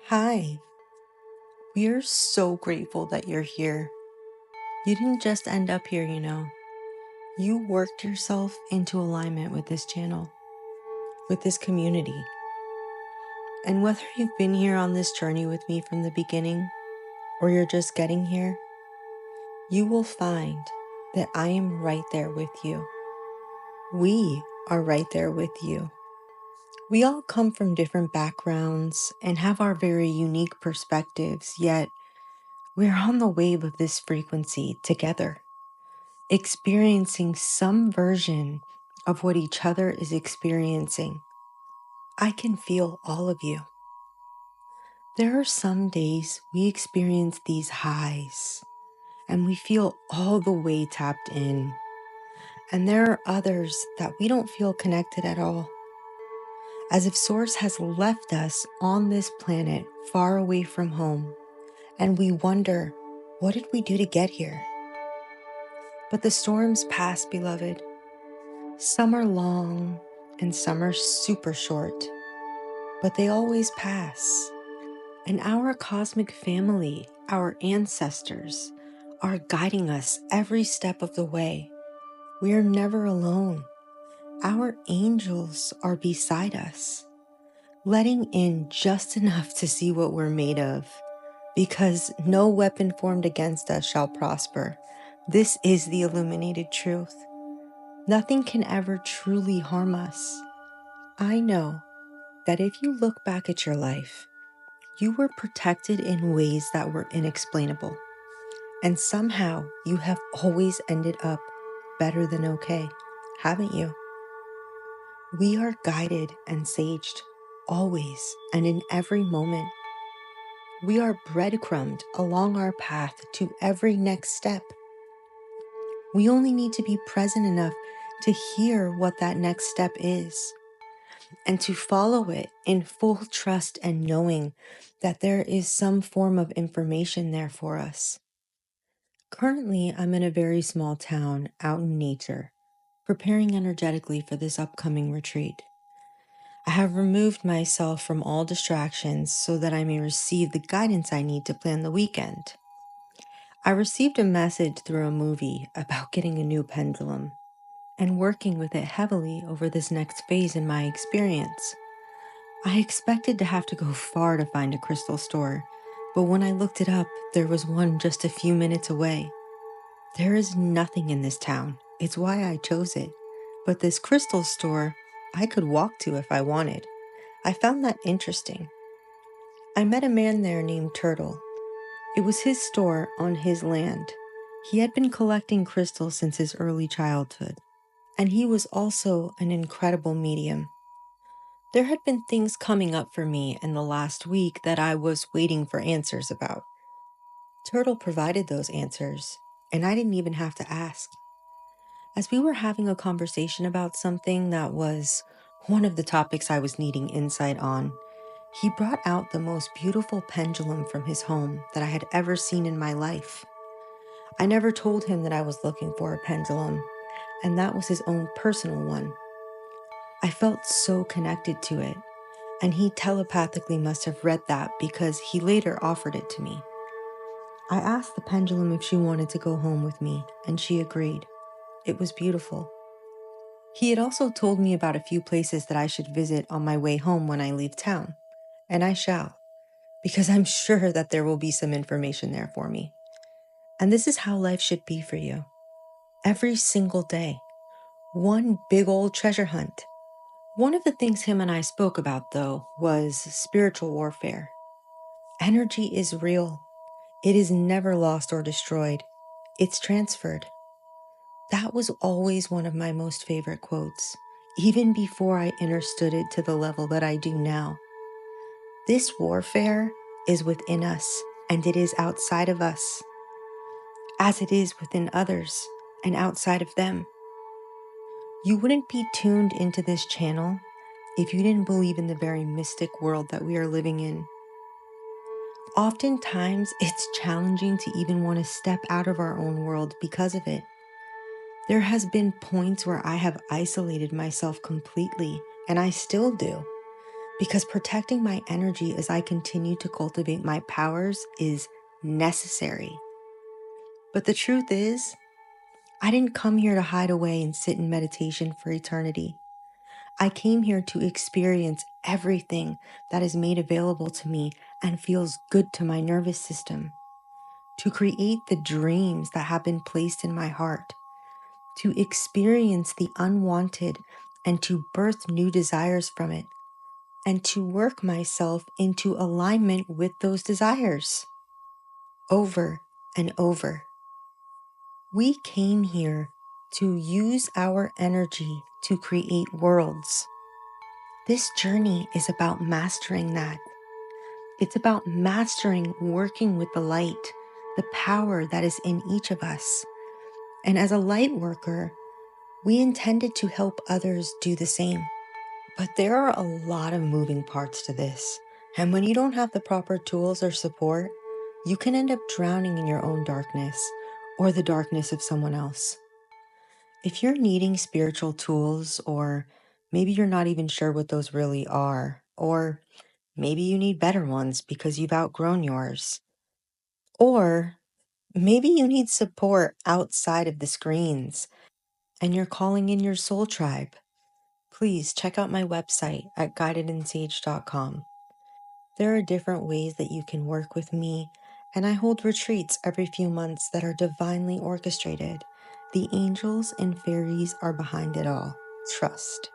Hi, we are so grateful that you're here. You didn't just end up here, You worked yourself into alignment with this channel, with this community. And whether you've been here on this journey with me from the beginning or you're just getting here, you will find that I am right there with you. We are right there with you. We all come from different backgrounds and have our very unique perspectives, yet we're on the wave of this frequency together, experiencing some version of what each other is experiencing. I can feel all of you. There are some days we experience these highs and we feel all the way tapped in. And there are others that we don't feel connected at all, as if Source has left us on this planet far away from home. And we wonder, what did we do to get here? But the storms pass, beloved. Some are long and some are super short, but they always pass. And our cosmic family, our ancestors, are guiding us every step of the way. We are never alone. Our angels are beside us, letting in just enough to see what we're made of, because no weapon formed against us shall prosper. This is the illuminated truth. Nothing can ever truly harm us. I know that if you look back at your life, you were protected in ways that were inexplainable. And somehow you have always ended up better than okay, haven't you? We are guided and saged always and in every moment. We are breadcrumbed along our path to every next step. We only need to be present enough to hear what that next step is and to follow it in full trust and knowing that there is some form of information there for us. Currently, I'm in a very small town out in nature, preparing energetically for this upcoming retreat. I have removed myself from all distractions so that I may receive the guidance I need to plan the weekend. I received a message through a movie about getting a new pendulum and working with it heavily over this next phase in my experience. I expected to have to go far to find a crystal store, but when I looked it up, there was one just a few minutes away. There is nothing in this town. It's why I chose it. But this crystal store, I could walk to if I wanted. I found that interesting. I met a man there named Turtle. It was his store on his land. He had been collecting crystals since his early childhood, and he was also an incredible medium. There had been things coming up for me in the last week that I was waiting for answers about. Turtle provided those answers, and I didn't even have to ask. As we were having a conversation about something that was one of the topics I was needing insight on, he brought out the most beautiful pendulum from his home that I had ever seen in my life. I never told him that I was looking for a pendulum, and that was his own personal one. I felt so connected to it, and he telepathically must have read that because he later offered it to me. I asked the pendulum if she wanted to go home with me, and she agreed. It was beautiful. He had also told me about a few places that I should visit on my way home when I leave town, and I shall, because I'm sure that there will be some information there for me. And this is how life should be for you. Every single day, one big old treasure hunt. One of the things him and I spoke about, though, was spiritual warfare. Energy is real. It is never lost or destroyed. It's transferred. That was always one of my most favorite quotes, even before I understood it to the level that I do now. This warfare is within us, and it is outside of us, as it is within others and outside of them. You wouldn't be tuned into this channel if you didn't believe in the very mystic world that we are living in. Oftentimes, it's challenging to even want to step out of our own world because of it. There has been points where I have isolated myself completely, and I still do, because protecting my energy as I continue to cultivate my powers is necessary. But the truth is, I didn't come here to hide away and sit in meditation for eternity. I came here to experience everything that is made available to me and feels good to my nervous system, to create the dreams that have been placed in my heart, to experience the unwanted and to birth new desires from it, and to work myself into alignment with those desires over and over. We came here to use our energy to create worlds. This journey is about mastering that. It's about mastering working with the light, the power that is in each of us. And as a light worker, we intended to help others do the same. But there are a lot of moving parts to this. And when you don't have the proper tools or support, you can end up drowning in your own darkness or the darkness of someone else. If you're needing spiritual tools, or maybe you're not even sure what those really are, or maybe you need better ones because you've outgrown yours, or maybe you need support outside of the screens and you're calling in your soul tribe, please check out my website at guidedandsage.com. There are different ways that you can work with me, and I hold retreats every few months that are divinely orchestrated. The angels and fairies are behind it all. Trust.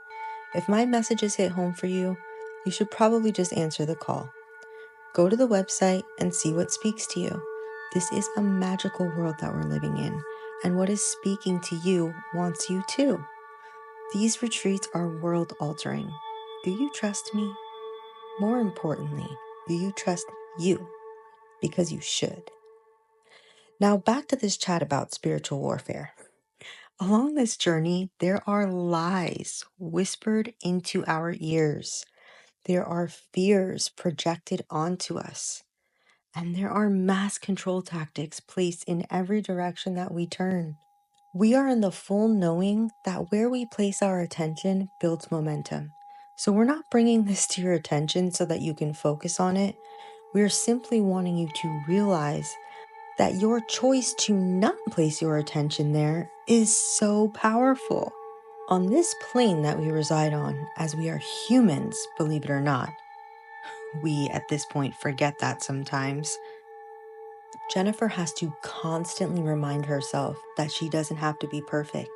If my messages hit home for you, you should probably just answer the call. Go to the website and see what speaks to you. This is a magical world that we're living in, and what is speaking to you wants you too. These retreats are world altering. Do you trust me? More importantly, do you trust you? Because you should. Now, back to this chat about spiritual warfare. Along this journey, there are lies whispered into our ears. There are fears projected onto us. And there are mass control tactics placed in every direction that we turn. We are in the full knowing that where we place our attention builds momentum. So we're not bringing this to your attention so that you can focus on it. We're simply wanting you to realize that your choice to not place your attention there is so powerful. On this plane that we reside on, as we are humans, believe it or not, we at this point forget that sometimes. Jennifer has to constantly remind herself that she doesn't have to be perfect,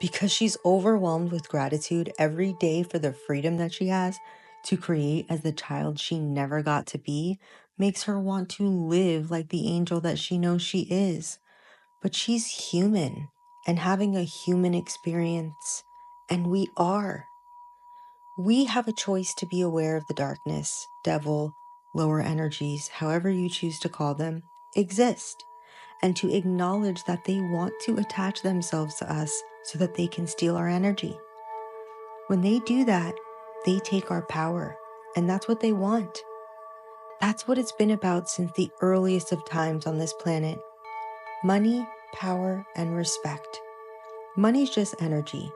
because she's overwhelmed with gratitude every day for the freedom that she has to create as the child she never got to be, makes her want to live like the angel that she knows she is. But she's human and having a human experience, and we are. We have a choice to be aware of the darkness, devil, lower energies, however you choose to call them, exist, and to acknowledge that they want to attach themselves to us so that they can steal our energy. When they do that, they take our power, and that's what they want. That's what it's been about since the earliest of times on this planet. Money, power, and respect. Money's just energy,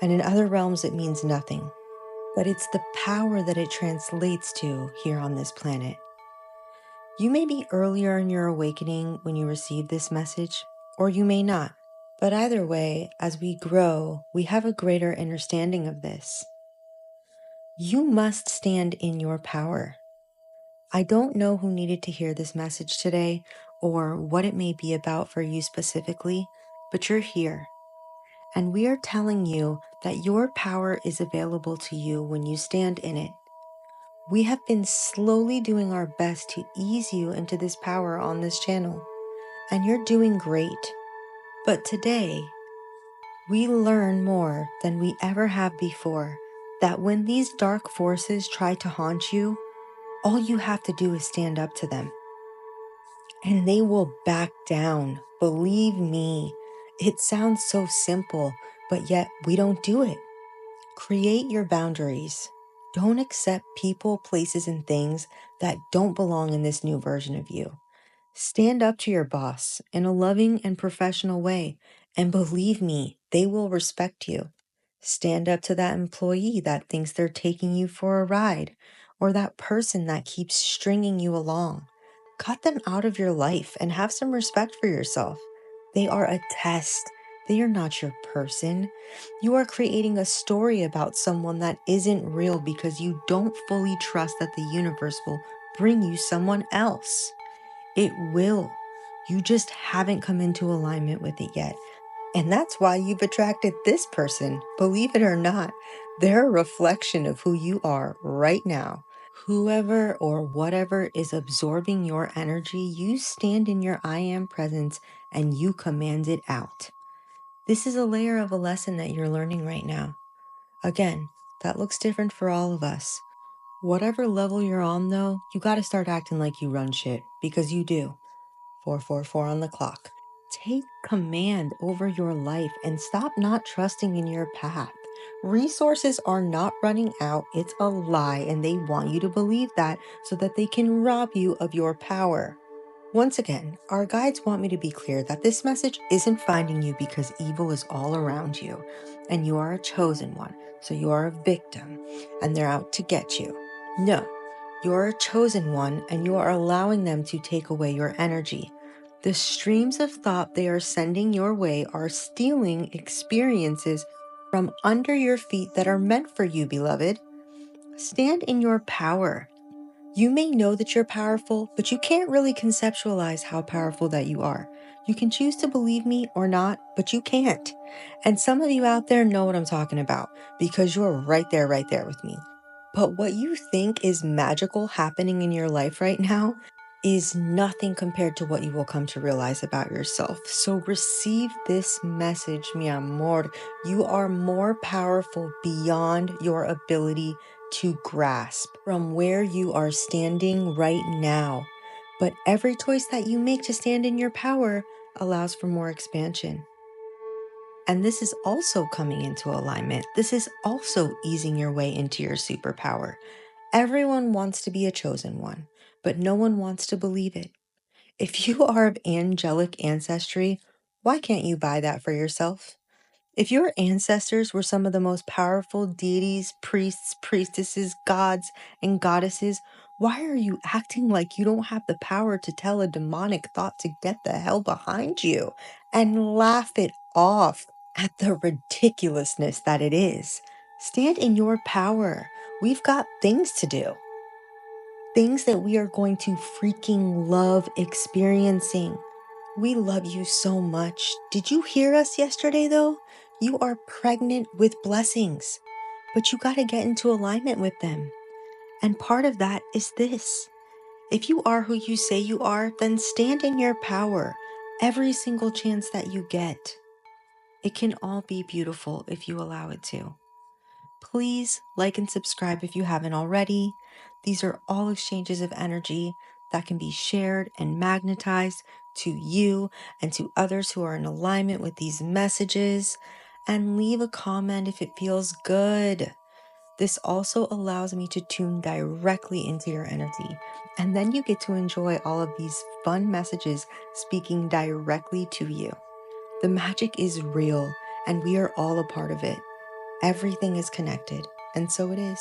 and in other realms it means nothing. But it's the power that it translates to here on this planet. You may be earlier in your awakening when you receive this message, or you may not. But either way, as we grow, we have a greater understanding of this. You must stand in your power. I don't know who needed to hear this message today or what it may be about for you specifically, but you're here. And we are telling you that your power is available to you when you stand in it. We have been slowly doing our best to ease you into this power on this channel, and you're doing great. But today, we learn more than we ever have before that when these dark forces try to haunt you, all you have to do is stand up to them. And they will back down. Believe me, it sounds so simple, but yet we don't do it. Create your boundaries. Don't accept people, places, and things that don't belong in this new version of you. Stand up to your boss in a loving and professional way, and believe me, they will respect you. Stand up to that employee that thinks they're taking you for a ride, or that person that keeps stringing you along. Cut them out of your life and have some respect for yourself. They are a test. They are not your person. You are creating a story about someone that isn't real because you don't fully trust that the universe will bring you someone else. It will. You just haven't come into alignment with it yet. And that's why you've attracted this person. Believe it or not, they're a reflection of who you are right now. Whoever or whatever is absorbing your energy, you stand in your I am presence and you command it out. This is a layer of a lesson that you're learning right now. Again, that looks different for all of us. Whatever level you're on, though, you got to start acting like you run shit, because you do. 444 on the clock. Take command over your life and stop not trusting in your path. Resources are not running out. It's a lie, and they want you to believe that so that they can rob you of your power. Once again, our guides want me to be clear that this message isn't finding you because evil is all around you and you are a chosen one, so you are a victim and they're out to get you. No, you are a chosen one and you are allowing them to take away your energy. The streams of thought they are sending your way are stealing experiences from under your feet that are meant for you, beloved. Stand in your power. You may know that you're powerful, but you can't really conceptualize how powerful that you are. You can choose to believe me or not, but you can't. And some of you out there know what I'm talking about because you're right there with me. But what you think is magical happening in your life right now is nothing compared to what you will come to realize about yourself. So receive this message, mi amor. You are more powerful beyond your ability to grasp from where you are standing right now. But every choice that you make to stand in your power allows for more expansion. And this is also coming into alignment. This is also easing your way into your superpower. Everyone wants to be a chosen one, but no one wants to believe it. If you are of angelic ancestry, why can't you buy that for yourself? If your ancestors were some of the most powerful deities, priests, priestesses, gods, and goddesses, why are you acting like you don't have the power to tell a demonic thought to get the hell behind you and laugh it off at the ridiculousness that it is? Stand in your power. We've got things to do. Things that we are going to freaking love experiencing. We love you so much. Did you hear us yesterday, though? You are pregnant with blessings, but you got to get into alignment with them. And part of that is this. If you are who you say you are, then stand in your power every single chance that you get. It can all be beautiful if you allow it to. Please like and subscribe if you haven't already. These are all exchanges of energy that can be shared and magnetized to you and to others who are in alignment with these messages. And leave a comment if it feels good. This also allows me to tune directly into your energy. And then you get to enjoy all of these fun messages speaking directly to you. The magic is real, and we are all a part of it. Everything is connected, and so it is.